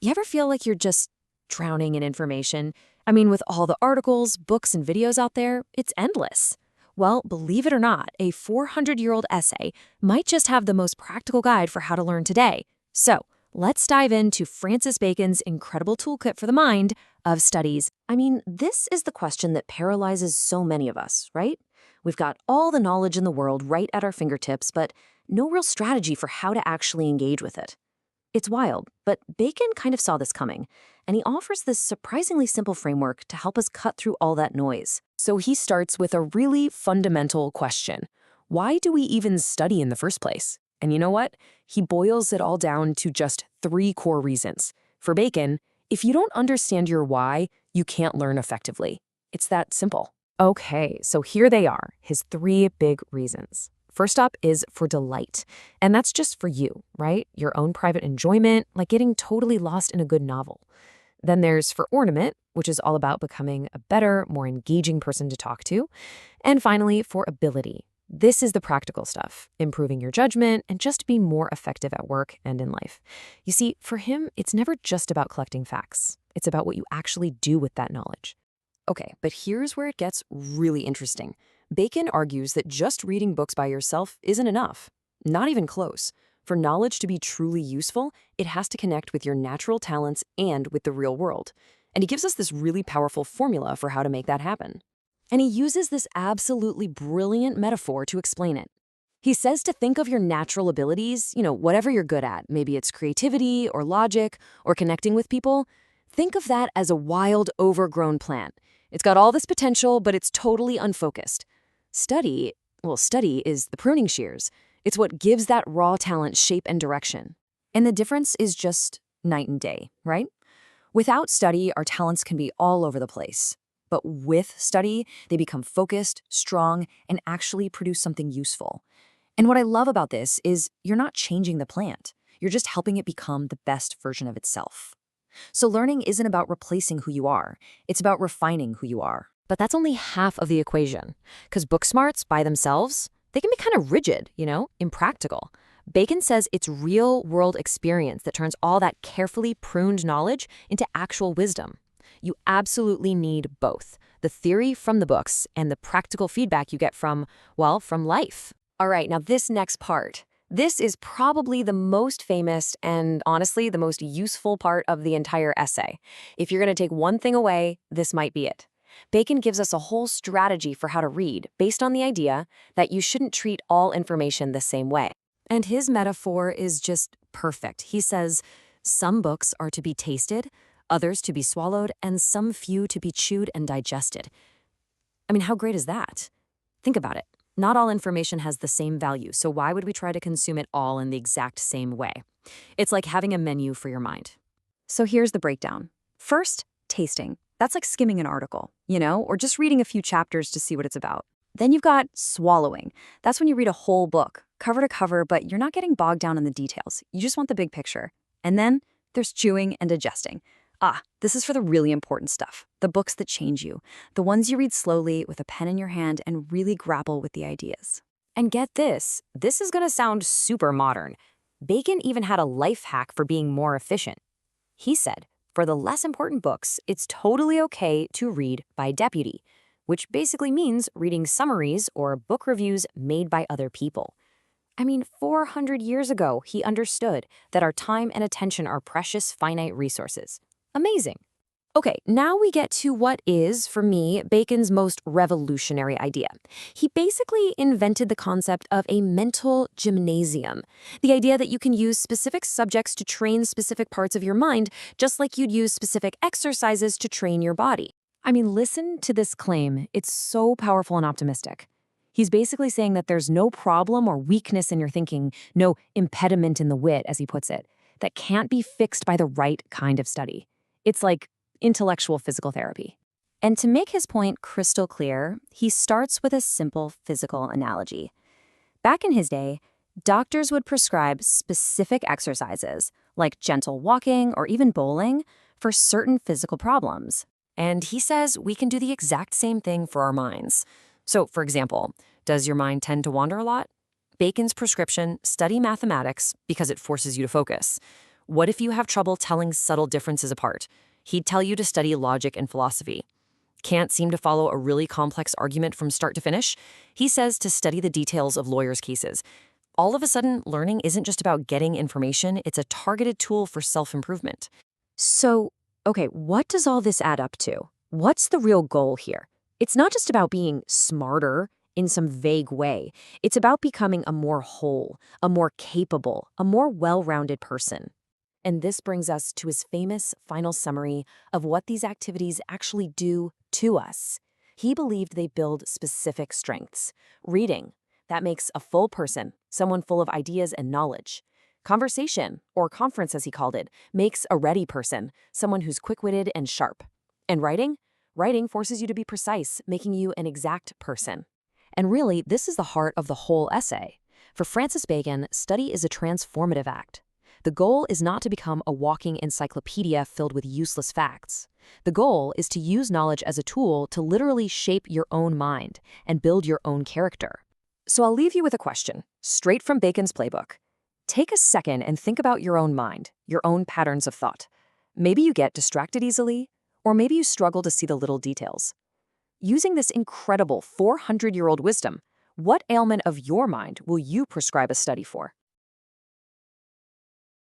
You ever feel like you're just drowning in information? I mean, with all the articles, books, and videos out there, it's endless. Well, believe it or not, a 400-year-old essay might just have the most practical guide for how to learn today. So, let's dive into Francis Bacon's incredible toolkit for the mind of studies. I mean, this is the question that paralyzes so many of us, right? We've got all the knowledge in the world right at our fingertips, but no real strategy for how to actually engage with it. It's wild, but Bacon kind of saw this coming, and he offers this surprisingly simple framework to help us cut through all that noise. So he starts with a really fundamental question. Why do we even study in the first place? And you know what? He boils it all down to just 3 core reasons. For Bacon, if you don't understand your why, you can't learn effectively. It's that simple. Okay, so here they are, his 3 big reasons. First up is for delight, and that's just for you, right? Your own private enjoyment, like getting totally lost in a good novel. Then there's for ornament, which is all about becoming a better, more engaging person to talk to. And finally, for ability. This is the practical stuff, improving your judgment and just being more effective at work and in life. You see, for him, it's never just about collecting facts. It's about what you actually do with that knowledge. Okay, but here's where it gets really interesting. Bacon argues that just reading books by yourself isn't enough. Not even close. For knowledge to be truly useful, it has to connect with your natural talents and with the real world. And he gives us this really powerful formula for how to make that happen. And he uses this absolutely brilliant metaphor to explain it. He says to think of your natural abilities, whatever you're good at, maybe it's creativity or logic or connecting with people, think of that as a wild, overgrown plant. It's got all this potential, but it's totally unfocused. Study is the pruning shears. It's what gives that raw talent shape and direction. And the difference is just night and day, right? Without study, our talents can be all over the place. But with study, they become focused, strong, and actually produce something useful. And what I love about this is you're not changing the plant. You're just helping it become the best version of itself. So learning isn't about replacing who you are. It's about refining who you are. But that's only half of the equation. Because book smarts by themselves, they can be kind of rigid, impractical. Bacon says it's real-world experience that turns all that carefully pruned knowledge into actual wisdom. You absolutely need both, the theory from the books and the practical feedback you get from life. All right, now this next part. This is probably the most famous and, honestly, the most useful part of the entire essay. If you're going to take one thing away, this might be it. Bacon gives us a whole strategy for how to read based on the idea that you shouldn't treat all information the same way. And his metaphor is just perfect. He says, some books are to be tasted, others to be swallowed, and some few to be chewed and digested. I mean, how great is that? Think about it. Not all information has the same value, so why would we try to consume it all in the exact same way? It's like having a menu for your mind. So here's the breakdown. First, tasting. That's like skimming an article, or just reading a few chapters to see what it's about. Then you've got swallowing. That's when you read a whole book, cover to cover, but you're not getting bogged down in the details. You just want the big picture. And then there's chewing and digesting. This is for the really important stuff, the books that change you, the ones you read slowly with a pen in your hand and really grapple with the ideas. And get this is going to sound super modern. Bacon even had a life hack for being more efficient. He said, for the less important books, it's totally okay to read by deputy, which basically means reading summaries or book reviews made by other people. I mean, 400 years ago, he understood that our time and attention are precious, finite resources. Amazing. Okay, now we get to what is, for me, Bacon's most revolutionary idea. He basically invented the concept of a mental gymnasium, the idea that you can use specific subjects to train specific parts of your mind, just like you'd use specific exercises to train your body. I mean, listen to this claim. It's so powerful and optimistic. He's basically saying that there's no problem or weakness in your thinking, no impediment in the wit, as he puts it, that can't be fixed by the right kind of study. It's like intellectual physical therapy. And to make his point crystal clear, he starts with a simple physical analogy. Back in his day, doctors would prescribe specific exercises, like gentle walking or even bowling, for certain physical problems. And he says we can do the exact same thing for our minds. So, for example, does your mind tend to wander a lot? Bacon's prescription, study mathematics because it forces you to focus. What if you have trouble telling subtle differences apart? He'd tell you to study logic and philosophy. Can't seem to follow a really complex argument from start to finish? He says to study the details of lawyers' cases. All of a sudden, learning isn't just about getting information, it's a targeted tool for self-improvement. So, okay, what does all this add up to? What's the real goal here? It's not just about being smarter in some vague way. It's about becoming a more whole, a more capable, a more well-rounded person. And this brings us to his famous final summary of what these activities actually do to us. He believed they build specific strengths. Reading, that makes a full person, someone full of ideas and knowledge. Conversation, or conference as he called it, makes a ready person, someone who's quick-witted and sharp. And writing? Writing forces you to be precise, making you an exact person. And really, this is the heart of the whole essay. For Francis Bacon, study is a transformative act. The goal is not to become a walking encyclopedia filled with useless facts. The goal is to use knowledge as a tool to literally shape your own mind and build your own character. So I'll leave you with a question, straight from Bacon's playbook. Take a second and think about your own mind, your own patterns of thought. Maybe you get distracted easily, or maybe you struggle to see the little details. Using this incredible 400-year-old wisdom, what ailment of your mind will you prescribe a study for?